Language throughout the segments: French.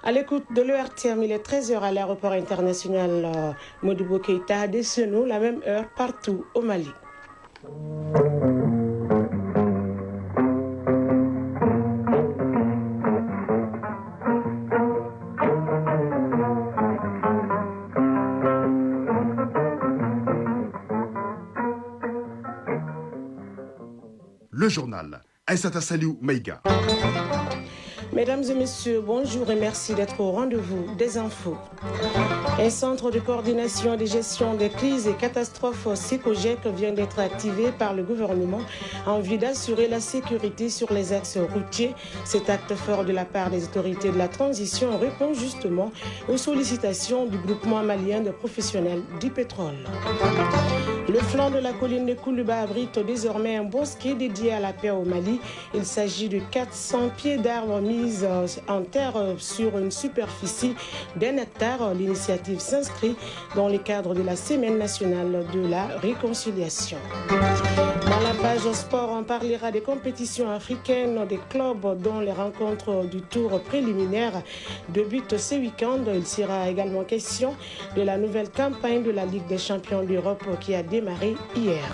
À l'écoute de l'ERTM, il est 13h à l'aéroport international Modibo Keïta, des Senou, la même heure partout au Mali. Le journal Aïssata Saliou Maïga. Mesdames et messieurs, bonjour et merci d'être au rendez-vous des infos. Un centre de coordination et de gestion des crises et catastrophes SECOGEC vient d'être activé par le gouvernement en vue d'assurer la sécurité sur les axes routiers. Cet acte fort de la part des autorités de la transition répond justement aux sollicitations du groupement malien de professionnels du pétrole. Le flanc de la colline de Koulouba abrite désormais un bosquet dédié à la paix au Mali. Il s'agit de 400 pieds d'arbres mis en terre sur une superficie d'1 hectare. L'initiative s'inscrit dans le cadre de la Semaine nationale de la réconciliation. Dans la page sport, on parlera des compétitions africaines, des clubs dont les rencontres du tour préliminaire débutent ce week-end. Il sera également question de la nouvelle campagne de la Ligue des champions d'Europe qui a démarré hier.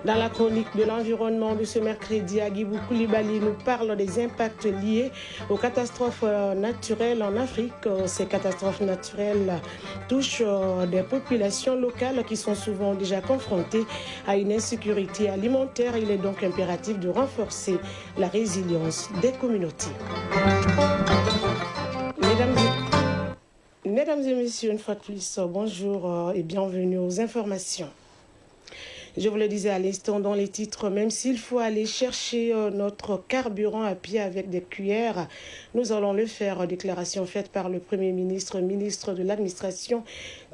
Dans la chronique de l'environnement de ce mercredi, Agibou Koulibaly nous parle des impacts liés aux catastrophes naturelles en Afrique. Ces catastrophes naturelles touchent des populations locales qui sont souvent déjà confrontées à une insécurité alimentaire. Il est donc impératif de renforcer la résilience des communautés. Mesdames et messieurs, une fois de plus, bonjour et bienvenue aux informations. Je vous le disais à l'instant dans les titres, même s'il faut aller chercher notre carburant à pied avec des cuillères, nous allons le faire. Déclaration faite par le Premier ministre, ministre de l'Administration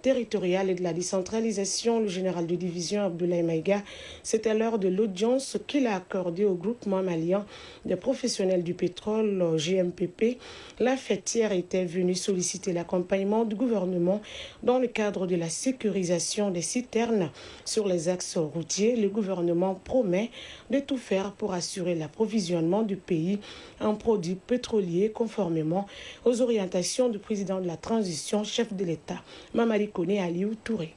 territoriale et de la décentralisation, le général de division Abdoulaye Maïga. C'était lors de l'audience qu'il a accordée au groupement malien des professionnels du pétrole, GMPP. La fêtière était venue solliciter l'accompagnement du gouvernement dans le cadre de la sécurisation des citernes sur les axes routiers. Le gouvernement promet de tout faire pour assurer l'approvisionnement du pays en produits pétroliers conformément aux orientations du président de la transition, chef de l'État, Mamadi Koné Aliou Touré.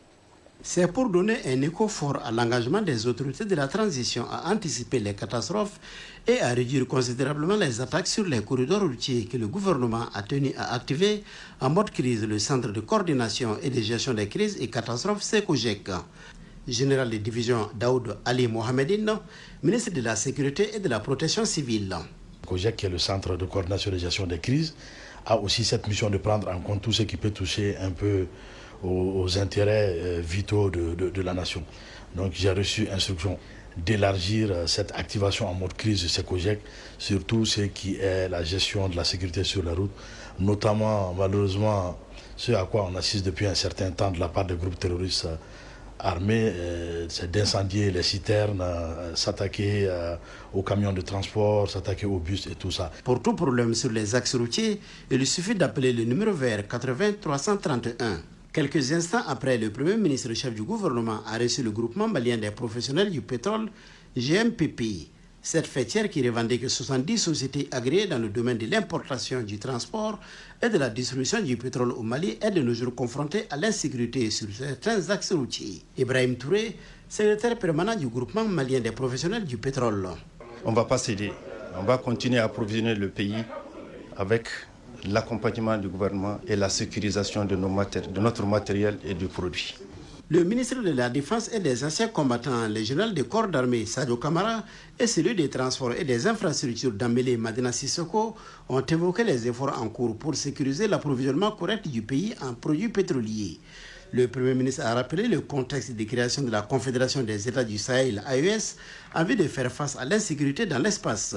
C'est pour donner un écho fort à l'engagement des autorités de la transition à anticiper les catastrophes et à réduire considérablement les attaques sur les corridors routiers que le gouvernement a tenu à activer en mode crise le Centre de coordination et de gestion des crises et catastrophes SECOGEC. Général de division Daoud Ali Mohamedine, ministre de la Sécurité et de la Protection civile. SECOGEC, qui est le Centre de coordination et de gestion des crises, a aussi cette mission de prendre en compte tout ce qui peut toucher un peu aux intérêts vitaux de la nation. Donc j'ai reçu instruction d'élargir cette activation en mode crise de SECOGEC sur tout ce qui est la gestion de la sécurité sur la route, notamment malheureusement ce à quoi on assiste depuis un certain temps de la part des groupes terroristes armés, c'est d'incendier les citernes, s'attaquer aux camions de transport, s'attaquer aux bus et tout ça. Pour tout problème sur les axes routiers, il suffit d'appeler le numéro vert 80 331. Quelques instants après, le Premier ministre chef du gouvernement a reçu le groupement malien des professionnels du pétrole, GMPP. Cette fêtière qui revendique 70 sociétés agréées dans le domaine de l'importation, du transport et de la distribution du pétrole au Mali est de nos jours confrontée à l'insécurité sur certains axes routiers. Ibrahim Touré, secrétaire permanent du groupement malien des professionnels du pétrole. On ne va pas céder. On va continuer à approvisionner le pays avec l'accompagnement du gouvernement et la sécurisation de notre matériel et du produit. Le ministre de la Défense et des anciens combattants, le général des corps d'armée Sadio Kamara et celui des transports et des infrastructures d'Ambélé Madina Sissoko ont évoqué les efforts en cours pour sécuriser l'approvisionnement correct du pays en produits pétroliers. Le Premier ministre a rappelé le contexte de création de la Confédération des États du Sahel, AES, en vue de faire face à l'insécurité dans l'espace.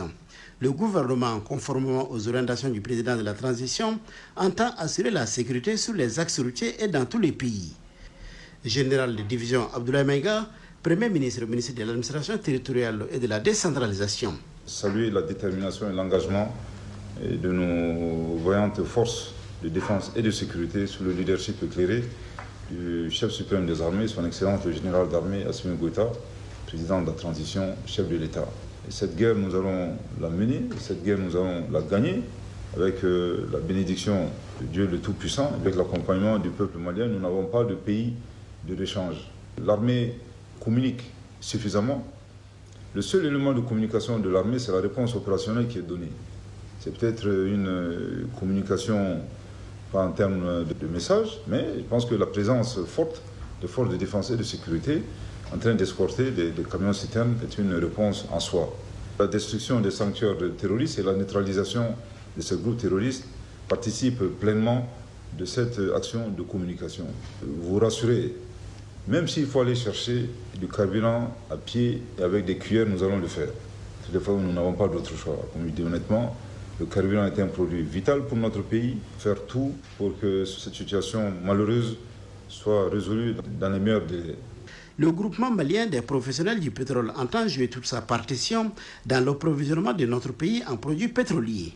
Le gouvernement, conformément aux orientations du président de la transition, entend assurer la sécurité sur les axes routiers et dans tous les pays. Général de division Abdoulaye Maïga, Premier ministre, ministre de l'administration territoriale et de la décentralisation. Saluer la détermination et l'engagement de nos voyantes forces de défense et de sécurité sous le leadership éclairé du chef suprême des armées, son Excellence le général d'armée Assimi Goïta, président de la transition, chef de l'État. Et cette guerre, nous allons la mener, cette guerre, nous allons la gagner avec la bénédiction de Dieu le Tout-Puissant, avec l'accompagnement du peuple malien, nous n'avons pas de pays de l'échange. L'armée communique suffisamment. Le seul élément de communication de l'armée, c'est la réponse opérationnelle qui est donnée. C'est peut-être une communication, pas en termes de messages, mais je pense que la présence forte des forces de défense et de sécurité en train d'escorter des camions-citernes est une réponse en soi. La destruction des sanctuaires terroristes et la neutralisation de ces groupes terroristes participent pleinement de cette action de communication. Vous rassurez, même s'il faut aller chercher du carburant à pied et avec des cuillères, nous allons le faire. C'est des fois où nous n'avons pas d'autre choix. Comme je dis honnêtement, le carburant est un produit vital pour notre pays. Faire tout pour que cette situation malheureuse soit résolue dans les meilleurs délais. Le groupement malien des professionnels du pétrole entend jouer toute sa partition dans l'approvisionnement de notre pays en produits pétroliers.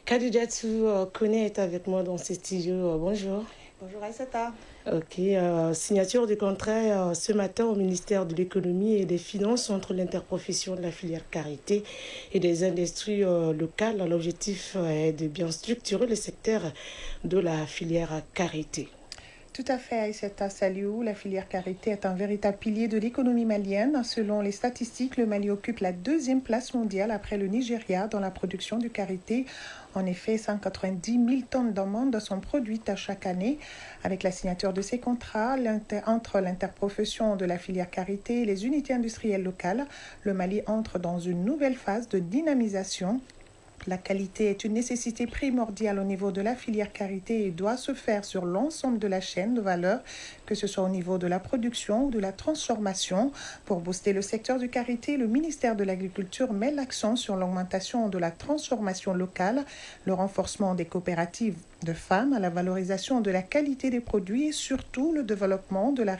Khadijatou Koné est avec moi dans ce studio. Bonjour. Bonjour Aïssata. Ok, signature du contrat ce matin au ministère de l'économie et des finances entre l'interprofession de la filière karité et des industries locales. L'objectif est de bien structurer le secteur de la filière karité. Tout à fait, Aïssata Saliou. La filière karité est un véritable pilier de l'économie malienne. Selon les statistiques, le Mali occupe la 2e place mondiale après le Nigeria dans la production du karité. En effet, 190 000 tonnes d'amandes sont produites chaque année. Avec la signature de ces contrats entre l'interprofession de la filière karité et les unités industrielles locales, le Mali entre dans une nouvelle phase de dynamisation. La qualité est une nécessité primordiale au niveau de la filière karité et doit se faire sur l'ensemble de la chaîne de valeur, que ce soit au niveau de la production ou de la transformation. Pour booster le secteur du karité, le ministère de l'Agriculture met l'accent sur l'augmentation de la transformation locale, le renforcement des coopératives de femmes, la valorisation de la qualité des produits et surtout le développement de la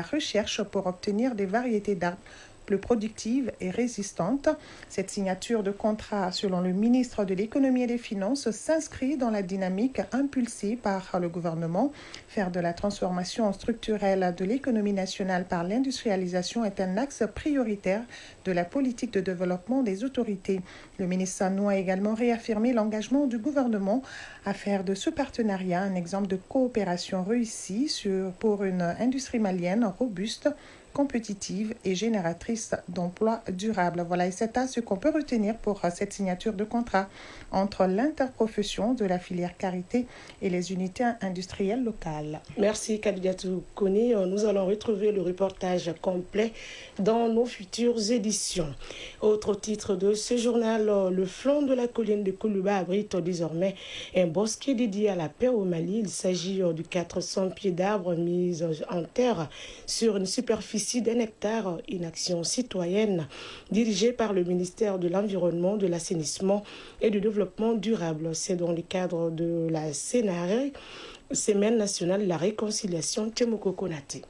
recherche pour obtenir des variétés d'arbres plus productive et résistante. Cette signature de contrat, selon le ministre de l'Économie et des Finances, s'inscrit dans la dynamique impulsée par le gouvernement. Faire de la transformation structurelle de l'économie nationale par l'industrialisation est un axe prioritaire de la politique de développement des autorités. Le ministre Sanou a également réaffirmé l'engagement du gouvernement à faire de ce partenariat un exemple de coopération réussie pour une industrie malienne robuste, compétitive et génératrice d'emplois durables. Voilà, et c'est à ce qu'on peut retenir pour cette signature de contrat entre l'interprofession de la filière karité et les unités industrielles locales. Merci Khadijatou Koné. Nous allons retrouver le reportage complet dans nos futures éditions. Autre titre de ce journal, le flanc de la colline de Koulouba abrite désormais un bosquet dédié à la paix au Mali. Il s'agit de 400 pieds d'arbres mis en terre sur une superficie d'un hectare, une action citoyenne dirigée par le ministère de l'Environnement, de l'Assainissement et du Développement durable. C'est dans le cadre de la CNRE, Semaine nationale de la réconciliation Tchemoko Konaté.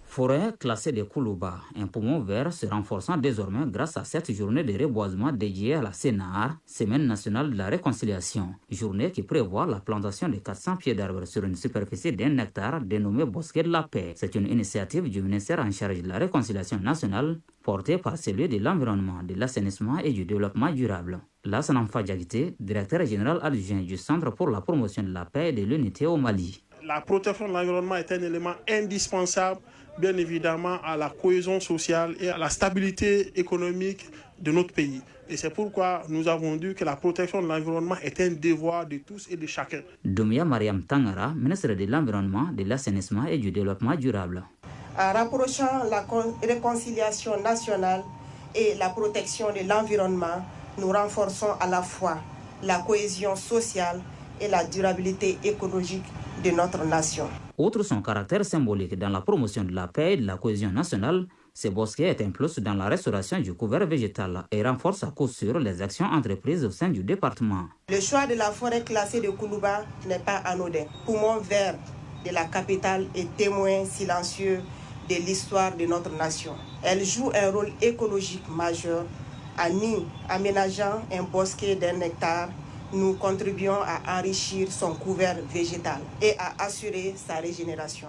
Forêt classée de Koulouba, un poumon vert se renforçant désormais grâce à cette journée de reboisement dédiée à la CNAR, Semaine nationale de la réconciliation. Journée qui prévoit la plantation de 400 pieds d'arbres sur une superficie d'1 hectare dénommée Bosquet de la Paix. C'est une initiative du ministère en charge de la réconciliation nationale portée par celui de l'environnement, de l'assainissement et du développement durable. Lassana Fadjagité, directeur général adjoint du Centre pour la promotion de la paix et de l'unité au Mali. La protection de l'environnement est un élément indispensable, bien évidemment, à la cohésion sociale et à la stabilité économique de notre pays. Et c'est pourquoi nous avons dit que la protection de l'environnement est un devoir de tous et de chacun. Doumia Mariam Tangara, ministre de l'Environnement, de l'Assainissement et du Développement durable. En rapprochant la réconciliation nationale et la protection de l'environnement, nous renforçons à la fois la cohésion sociale et la durabilité écologique de notre nation. Outre son caractère symbolique dans la promotion de la paix et de la cohésion nationale, ce bosquet est un plus dans la restauration du couvert végétal et renforce à coup sûr les actions entreprises au sein du département. Le choix de la forêt classée de Koulouba n'est pas anodin. Poumon vert de la capitale et témoin silencieux de l'histoire de notre nation. Elle joue un rôle écologique majeur. En aménageant un bosquet d'1 hectare, nous contribuons à enrichir son couvert végétal et à assurer sa régénération,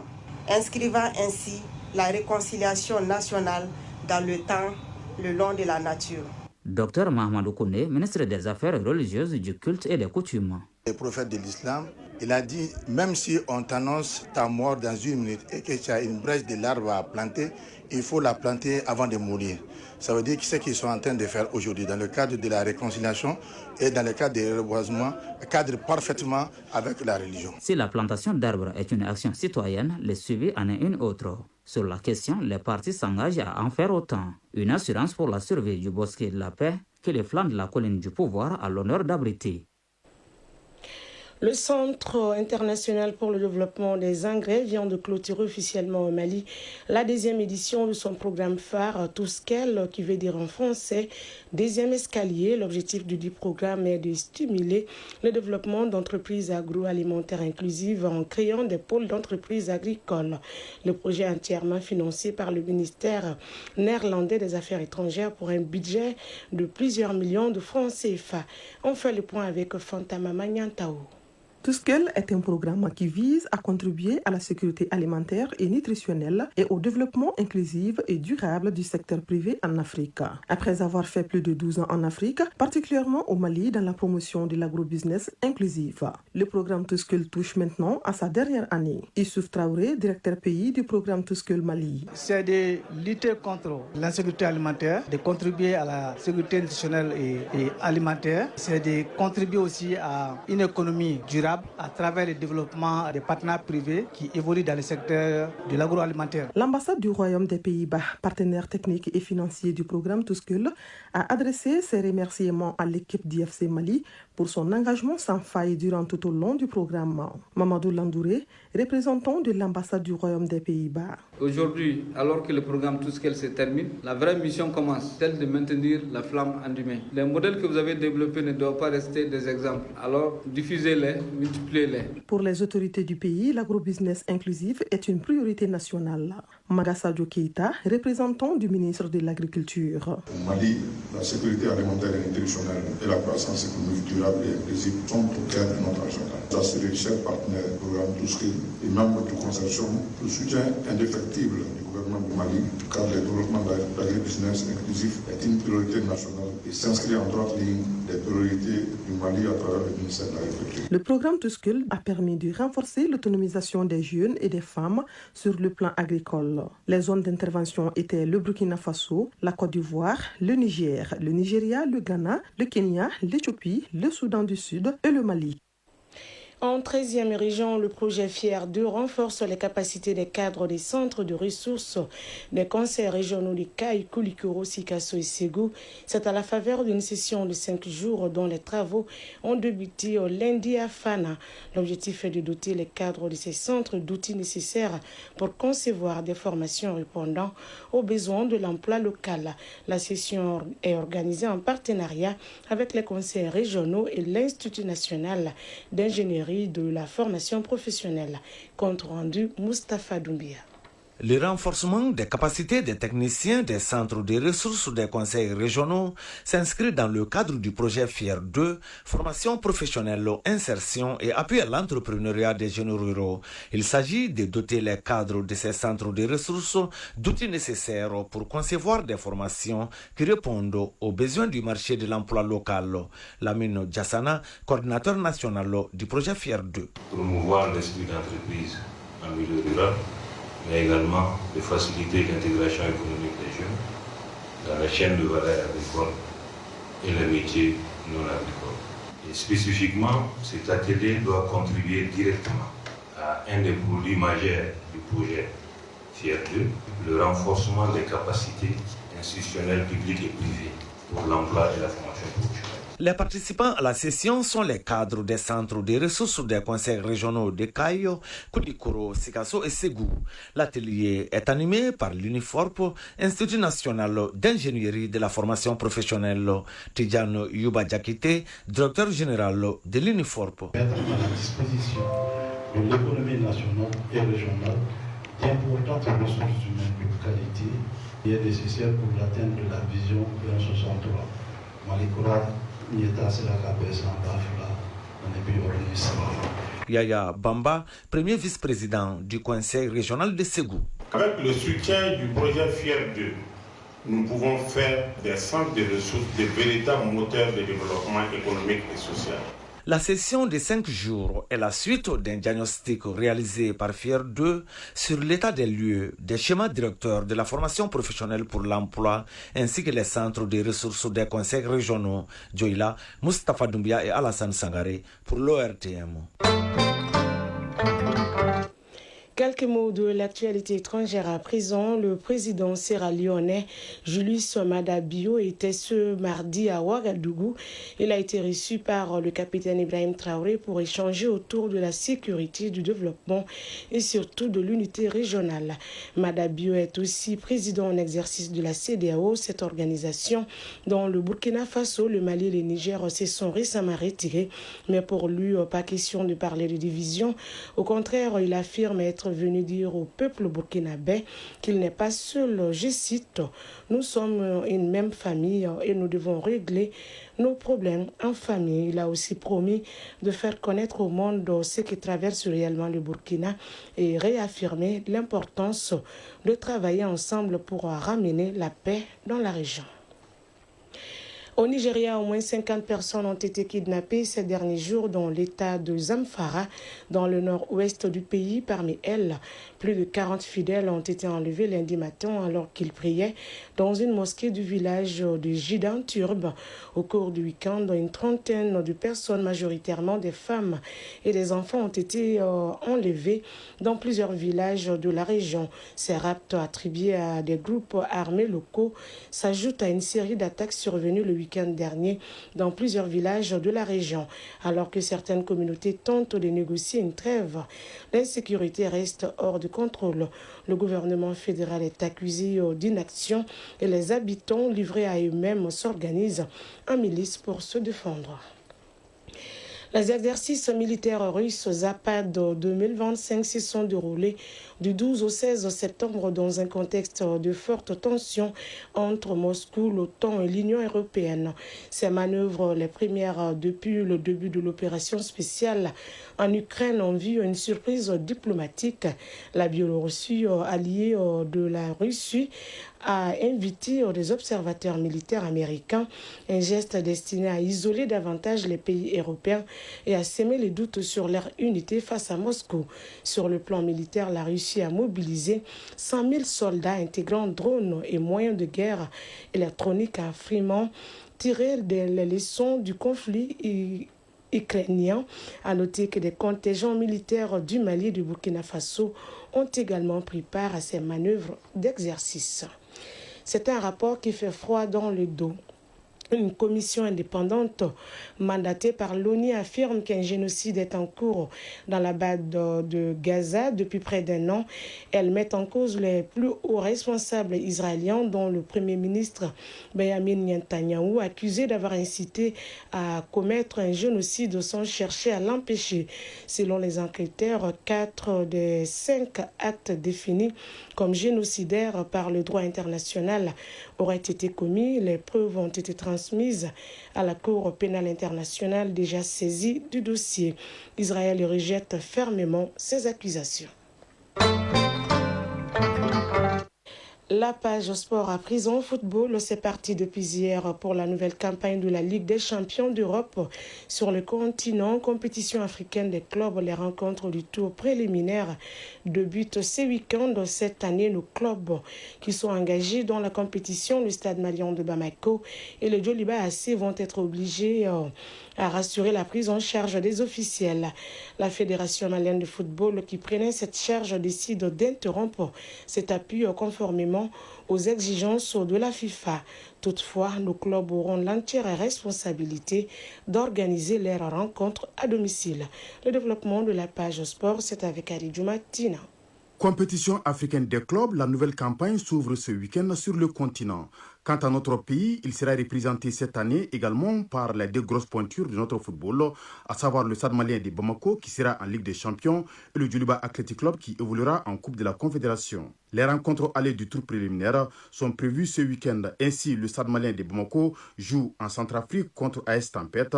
inscrivant ainsi la réconciliation nationale dans le temps, le long de la nature. Dr Mahamadou Kouné, ministre des Affaires religieuses, du culte et des coutumes. Le prophète de l'islam, il a dit, même si on t'annonce ta mort dans 1 minute et que tu as une brèche de l'arbre à planter, il faut la planter avant de mourir. Ça veut dire que ce qu'ils sont en train de faire aujourd'hui dans le cadre de la réconciliation et dans le cadre des reboisements cadre parfaitement avec la religion. Si la plantation d'arbres est une action citoyenne, le suivi en est une autre. Sur la question, les partis s'engagent à en faire autant. Une assurance pour la survie du bosquet de la paix que les flancs de la colline du pouvoir a l'honneur d'abriter. Le Centre international pour le développement des engrais vient de clôturer officiellement au Mali la 2e édition de son programme phare Touskel, qui veut dire en français 2e escalier. L'objectif du dit programme est de stimuler le développement d'entreprises agroalimentaires inclusives en créant des pôles d'entreprises agricoles. Le projet est entièrement financé par le ministère néerlandais des Affaires étrangères pour un budget de plusieurs millions de francs CFA. On fait le point avec Fantama Magnantao. Touskel est un programme qui vise à contribuer à la sécurité alimentaire et nutritionnelle et au développement inclusif et durable du secteur privé en Afrique. Après avoir fait plus de 12 ans en Afrique, particulièrement au Mali dans la promotion de l'agrobusiness inclusif, le programme Touskel touche maintenant à sa dernière année. Issouf Traoré, directeur pays du programme Touskel Mali. C'est de lutter contre l'insécurité alimentaire, de contribuer à la sécurité nutritionnelle et alimentaire. C'est de contribuer aussi à une économie durable à travers le développement des partenaires privés qui évoluent dans le secteur de l'agroalimentaire. L'ambassade du Royaume des Pays-Bas, partenaire technique et financier du programme Touskel, a adressé ses remerciements à l'équipe d'IFC Mali pour son engagement sans faille durant tout au long du programme. Mamadou Landouré, représentant de l'ambassade du Royaume des Pays-Bas. Aujourd'hui, alors que le programme Touskel se termine, la vraie mission commence, celle de maintenir la flamme allumée. Les modèles que vous avez développés ne doivent pas rester des exemples. Alors, diffusez-les, multipliez-les. Pour les autorités du pays, l'agrobusiness inclusif est une priorité nationale. Magasadio Keita, représentant du ministre de l'Agriculture. Au Mali, la sécurité alimentaire et nutritionnelle et la croissance économique durable et inclusive sont au cœur de notre agenda. J'assurer chers partenaires du programme Touskel et membres du consortium le soutien indéfectible du gouvernement du Mali, car le développement de l'agribusiness inclusif est une priorité nationale et s'inscrit en droite ligne des priorités du Mali à travers le ministère de l'Agriculture. Le programme Touskel a permis de renforcer l'autonomisation des jeunes et des femmes sur le plan agricole. Les zones d'intervention étaient le Burkina Faso, la Côte d'Ivoire, le Niger, le Nigeria, le Ghana, le Kenya, l'Éthiopie, le Soudan du Sud et le Mali. En 13e région, le projet FIER 2 renforce les capacités des cadres des centres de ressources des conseils régionaux de Caille, Koulikoro, Sikasso et Ségou. C'est à la faveur d'une session de 5 jours dont les travaux ont débuté au lundi à Fana. L'objectif est de doter les cadres de ces centres d'outils nécessaires pour concevoir des formations répondant aux besoins de l'emploi local. La session est organisée en partenariat avec les conseils régionaux et l'Institut national d'ingénierie de la formation professionnelle. Compte rendu Moustapha Doumbia. Le renforcement des capacités des techniciens des centres de ressources des conseils régionaux s'inscrit dans le cadre du projet FIER 2, formation professionnelle, insertion et appui à l'entrepreneuriat des jeunes ruraux. Il s'agit de doter les cadres de ces centres de ressources d'outils nécessaires pour concevoir des formations qui répondent aux besoins du marché de l'emploi local. Lamine Djassana, coordinateur national du projet FIER 2. Promouvoir l'esprit d'entreprise en milieu rural, mais également de faciliter l'intégration économique des jeunes dans la chaîne de valeur agricole et les métiers non agricoles. Et spécifiquement, cet atelier doit contribuer directement à un des produits majeurs du projet FIER 2, le renforcement des capacités institutionnelles publiques et privées pour l'emploi et la formation professionnelle. Les participants à la session sont les cadres des centres de ressources des conseils régionaux de Caille, Koulikoro, Sikasso et Ségou. L'atelier est animé par l'UNIFORP, Institut national d'ingénierie de la formation professionnelle. Tidjane Yuba Diakité, directeur général de l'UNIFORP. Mettre à la disposition de l'économie nationale et régionale d'importantes ressources humaines de qualité qui est nécessaire pour l'atteinte de la vision 2063. Malikura Yaya Bamba, premier vice-président du conseil régional de Ségou. Avec le soutien du projet FIER 2, nous pouvons faire des centres de ressources des véritables moteurs de développement économique et social. La session de 5 jours est la suite d'un diagnostic réalisé par FIER 2 sur l'état des lieux, des schémas directeurs de la formation professionnelle pour l'emploi ainsi que les centres de ressources des conseils régionaux. Djoïla, Moustapha Doumbia et Alassane Sangaré pour l'ORTM. Quelques mots de l'actualité étrangère à présent. Le président sierra-léonais Julius Maada Bio était ce mardi à Ouagadougou. Il a été reçu par le capitaine Ibrahim Traoré pour échanger autour de la sécurité, du développement et surtout de l'unité régionale. Maada Bio est aussi président en exercice de la CEDEAO, cette organisation dont le Burkina Faso, le Mali et le Niger se sont récemment retirés. Mais pour lui, pas question de parler de division. Au contraire, il affirme être venu dire au peuple burkinabé qu'il n'est pas seul. Je cite, « Nous sommes une même famille et nous devons régler nos problèmes en famille ». Il a aussi promis de faire connaître au monde ce qui traverse réellement le Burkina et réaffirmer l'importance de travailler ensemble pour ramener la paix dans la région. Au Nigeria, au moins 50 personnes ont été kidnappées ces derniers jours dans l'état de Zamfara, dans le nord-ouest du pays. Parmi elles, plus de 40 fidèles ont été enlevés lundi matin alors qu'ils priaient dans une mosquée du village de Jidan Turbe. Au cours du week-end, une trentaine de personnes, majoritairement des femmes et des enfants, ont été enlevés dans plusieurs villages de la région. Ces rapts attribués à des groupes armés locaux s'ajoutent à une série d'attaques survenues le week-end dernier dans plusieurs villages de la région. Alors que certaines communautés tentent de négocier une trêve, l'insécurité reste hors de contrôle. Le gouvernement fédéral est accusé d'inaction et les habitants livrés à eux-mêmes s'organisent en milice pour se défendre. Les exercices militaires russes Zapad 2025 se sont déroulés du 12 au 16 septembre dans un contexte de forte tension entre Moscou, l'OTAN et l'Union européenne. Ces manœuvres, les premières depuis le début de l'opération spéciale en Ukraine, ont vu une surprise diplomatique. La Biélorussie, alliée de la Russie, a invité des observateurs militaires américains, un geste destiné à isoler davantage les pays européens et à semer les doutes sur leur unité face à Moscou. Sur le plan militaire, la Russie a mobilisé 100 000 soldats intégrant drones et moyens de guerre électroniques à Fremont, tiré des leçons du conflit ukrainien. À noter que des contingents militaires du Mali et du Burkina Faso ont également pris part à ces manœuvres d'exercice. C'est un rapport qui fait froid dans le dos. Une commission indépendante mandatée par l'ONU affirme qu'un génocide est en cours dans la bande de Gaza depuis près d'un an. Elle met en cause les plus hauts responsables israéliens, dont le Premier ministre Benjamin Netanyahou, accusé d'avoir incité à commettre un génocide sans chercher à l'empêcher. Selon les enquêteurs, 4 des 5 actes définis comme génocidaires par le droit international auraient été commis. Les preuves ont été transmises à la Cour pénale internationale déjà saisie du dossier. Israël rejette fermement ces accusations. La page sport à présent football, c'est parti depuis hier pour la nouvelle campagne de la Ligue des champions d'Europe sur le continent. Compétition africaine des clubs, les rencontres du tour préliminaire débutent ce week-end. Cette année, nos clubs qui sont engagés dans la compétition, le Stade Malien de Bamako et le Djoliba AC vont être obligés à rassurer la prise en charge des officiels. La Fédération malienne de football qui prenait cette charge décide d'interrompre cet appui conformément aux exigences de la FIFA. Toutefois, nos clubs auront l'entière responsabilité d'organiser leurs rencontres à domicile. Le développement de la page sport, c'est avec Aridou Matina. Compétition africaine des clubs, la nouvelle campagne s'ouvre ce week-end sur le continent. Quant à notre pays, il sera représenté cette année également par les deux grosses pointures de notre football, à savoir le Stade malien de Bamako qui sera en Ligue des Champions et le Djoliba Athletic Club qui évoluera en Coupe de la Confédération. Les rencontres allées du tour préliminaire sont prévues ce week-end. Ainsi, le Stade malien de Bamako joue en Centrafrique contre AS Tempête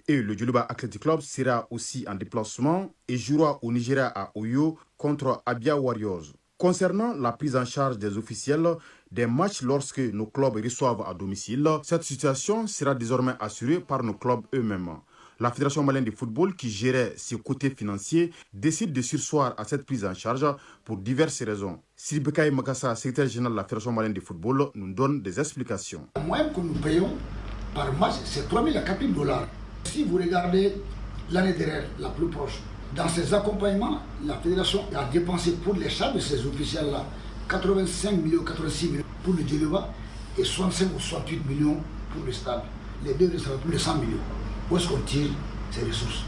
et le Djoliba Athletic Club sera aussi en déplacement et jouera au Nigeria à Oyo contre Abia Warriors. Concernant la prise en charge des officiels, des matchs lorsque nos clubs reçoivent à domicile. Cette situation sera désormais assurée par nos clubs eux-mêmes. La Fédération malienne de football, qui gérait ses côtés financiers, décide de surseoir à cette prise en charge pour diverses raisons. Siribekaï Makassa, secrétaire général de la Fédération malienne de football, nous donne des explications. Le moyen que nous payons par match, c'est 3 000 à 4 000 $. Si vous regardez l'année dernière, la plus proche, dans ces accompagnements, la Fédération a dépensé pour les charges de ces officiels-là 85 millions, 86 millions pour le Djeleva et 65 ou 68 millions pour le stade. Les deux restent pour les 100 millions. Où est-ce qu'on tire ces ressources?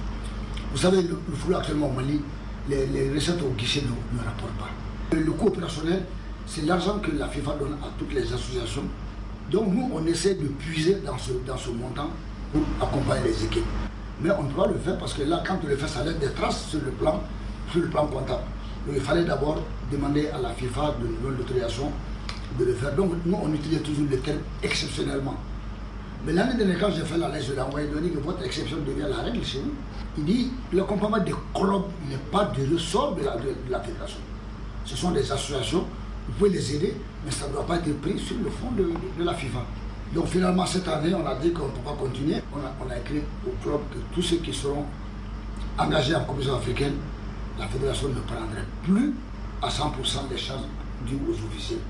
Vous savez, le football actuellement au Mali, les recettes au guichet ne rapportent pas. Le coût opérationnel, c'est l'argent que la FIFA donne à toutes les associations. Donc nous, on essaie de puiser dans ce montant pour accompagner les équipes. Mais on ne peut pas le faire parce que là, quand on le fait, ça laisse des traces sur le plan comptable. Donc il fallait d'abord demander à la FIFA de nous donner l'autorisation de le faire. Donc nous, on utilise toujours le terme exceptionnellement. Mais l'année dernière, quand j'ai fait la liste, je l'ai envoyé donner que votre exception devient la règle chez nous. Il dit le l'accompagnement des clubs n'est pas du ressort de la fédération. Ce sont des associations, vous pouvez les aider, mais ça ne doit pas être pris sur le fond de la FIFA. Donc finalement, cette année, on a dit qu'on ne peut pas continuer. On a écrit au club que tous ceux qui seront engagés en compétition africaine, la fédération ne prendrait plus à 100% des charges dues aux officiels.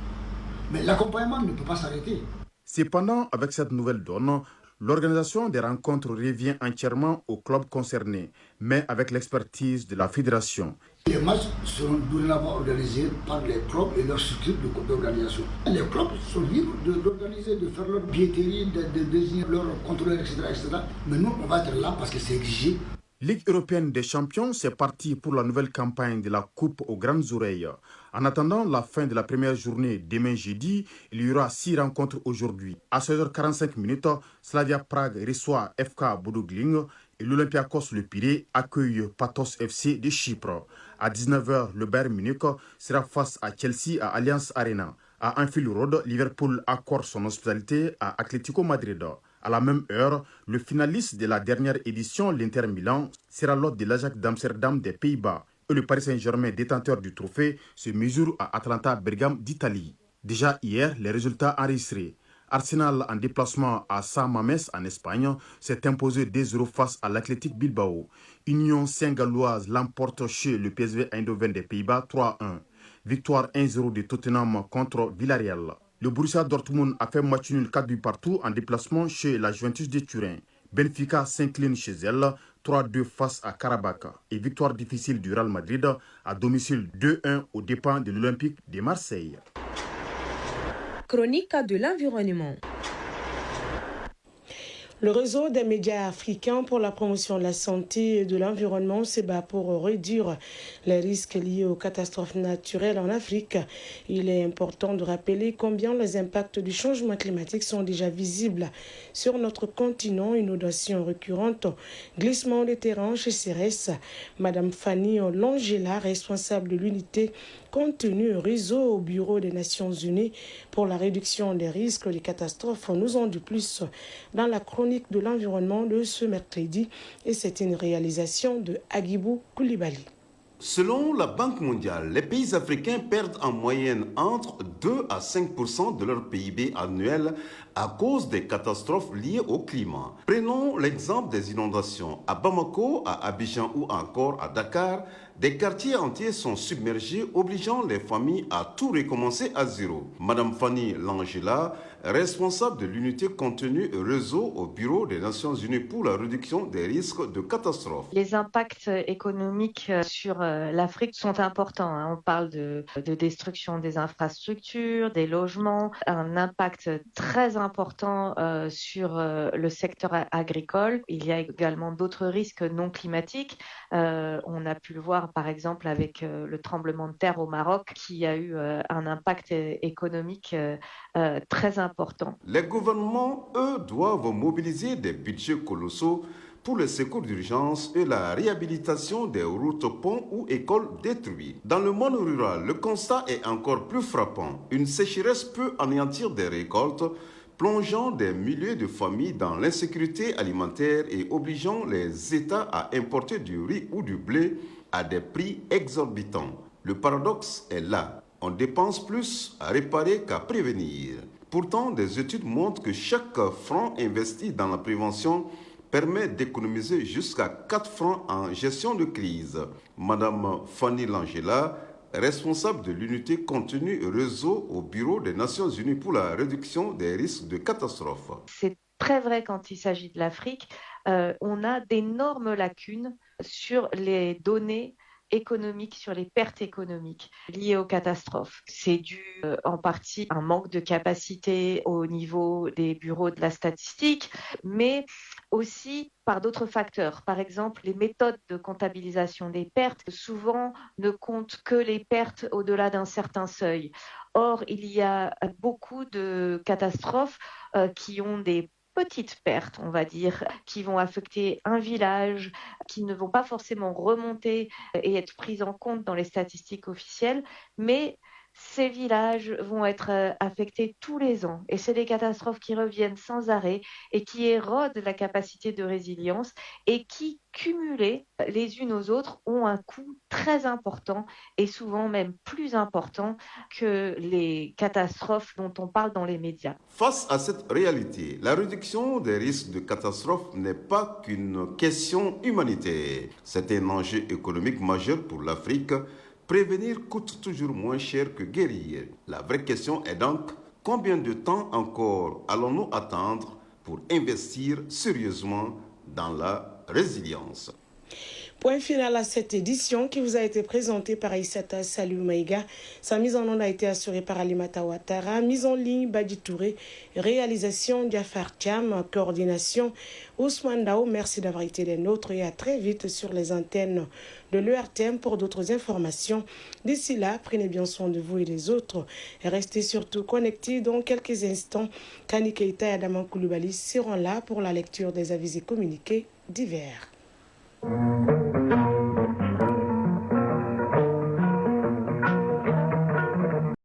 Mais l'accompagnement ne peut pas s'arrêter. Cependant, avec cette nouvelle donne, l'organisation des rencontres revient entièrement aux clubs concernés, mais avec l'expertise de la fédération. Les matchs seront dorénavant organisés par les clubs et leurs structures d'organisation. Les clubs sont libres d'organiser, de faire leur billetterie, de désigner leurs contrôleurs, etc., etc. Mais nous, on va être là parce que c'est exigé. Ligue européenne des champions, c'est parti pour la nouvelle campagne de la Coupe aux grandes oreilles. En attendant la fin de la première journée demain jeudi, il y aura 6 rencontres aujourd'hui. À 16h45, Slavia Prague reçoit FK Bodo Glimt et l'Olympiakos Le Pirée accueille Pathos FC de Chypre. À 19h, le Bayern Munich sera face à Chelsea à Allianz Arena. À Anfield Road, Liverpool accorde son hospitalité à Atlético Madrid. À la même heure, le finaliste de la dernière édition, l'Inter Milan, sera l'hôte de l'Ajax d'Amsterdam des Pays-Bas. Et le Paris Saint-Germain, détenteur du trophée, se mesure à Atalanta Bergame d'Italie. Déjà hier, les résultats enregistrés. Arsenal en déplacement à San Mamés en Espagne s'est imposé 2-0 face à l'Athletic Bilbao. Union Saint-Galloise l'emporte chez le PSV Eindhoven des Pays-Bas 3-1. Victoire 1-0 de Tottenham contre Villarreal. Le Borussia Dortmund a fait match nul 4 buts partout en déplacement chez la Juventus de Turin. Benfica s'incline chez elle 3-2 face à Karabakh. Et victoire difficile du Real Madrid à domicile 2-1 aux dépens de l'Olympique de Marseille. Chronique de l'environnement. Le réseau des médias africains pour la promotion de la santé et de l'environnement se bat pour réduire les risques liés aux catastrophes naturelles en Afrique. Il est important de rappeler combien les impacts du changement climatique sont déjà visibles sur notre continent. Inondations récurrentes, glissements de terrain chez CRS. Madame Fanny Langela, responsable de l'unité contenu réseau au Bureau des Nations Unies pour la réduction des risques des catastrophes, nous en dit plus dans la chronique de l'environnement de ce mercredi, et c'est une réalisation de Agibou Koulibaly. Selon la Banque mondiale, les pays africains perdent en moyenne entre 2 à 5% de leur PIB annuel à cause des catastrophes liées au climat. Prenons l'exemple des inondations. À Bamako, à Abidjan ou encore à Dakar, des quartiers entiers sont submergés, obligeant les familles à tout recommencer à zéro. Madame Fanny Langela, responsable de l'unité contenu réseau au Bureau des Nations Unies pour la réduction des risques de catastrophes. Les impacts économiques sur l'Afrique sont importants. On parle de destruction des infrastructures, des logements, un impact très important sur le secteur agricole. Il y a également d'autres risques non climatiques. On a pu le voir par exemple avec le tremblement de terre au Maroc qui a eu un impact économique très important. Les gouvernements, eux, doivent mobiliser des budgets colossaux pour le secours d'urgence et la réhabilitation des routes, ponts ou écoles détruites. Dans le monde rural, le constat est encore plus frappant. Une sécheresse peut anéantir des récoltes, plongeant des milliers de familles dans l'insécurité alimentaire et obligeant les États à importer du riz ou du blé à des prix exorbitants. Le paradoxe est là. On dépense plus à réparer qu'à prévenir. Pourtant, des études montrent que chaque franc investi dans la prévention permet d'économiser jusqu'à 4 francs en gestion de crise. Madame Fanny Langela, responsable de l'unité contenu réseau au Bureau des Nations Unies pour la réduction des risques de catastrophe. C'est très vrai quand il s'agit de l'Afrique. On a d'énormes lacunes sur les données économiques, sur les pertes économiques liées aux catastrophes. C'est dû en partie à un manque de capacité au niveau des bureaux de la statistique, mais aussi par d'autres facteurs. Par exemple, les méthodes de comptabilisation des pertes souvent ne comptent que les pertes au-delà d'un certain seuil. Or, il y a beaucoup de catastrophes qui ont des petites pertes, on va dire, qui vont affecter un village, qui ne vont pas forcément remonter et être prises en compte dans les statistiques officielles, mais ces villages vont être affectés tous les ans. Et c'est des catastrophes qui reviennent sans arrêt et qui érodent la capacité de résilience et qui, cumulées les unes aux autres, ont un coût très important et souvent même plus important que les catastrophes dont on parle dans les médias. Face à cette réalité, la réduction des risques de catastrophe n'est pas qu'une question humanitaire. C'est un enjeu économique majeur pour l'Afrique. Prévenir coûte toujours moins cher que guérir. La vraie question est donc, combien de temps encore allons-nous attendre pour investir sérieusement dans la résilience? Point final à cette édition qui vous a été présentée par Aïssata Salou Maïga. Sa mise en onde a été assurée par Alimata Ouattara. Mise en ligne, Badi Touré. Réalisation, Diafar Thiam. Coordination, Ousmane Dao. Merci d'avoir été des nôtres et à très vite sur les antennes de l'ERTM pour d'autres informations. D'ici là, prenez bien soin de vous et des autres. Et restez surtout connectés. Dans quelques instants, Kani Keita et Adaman Koulibaly seront là pour la lecture des avis et communiqués divers.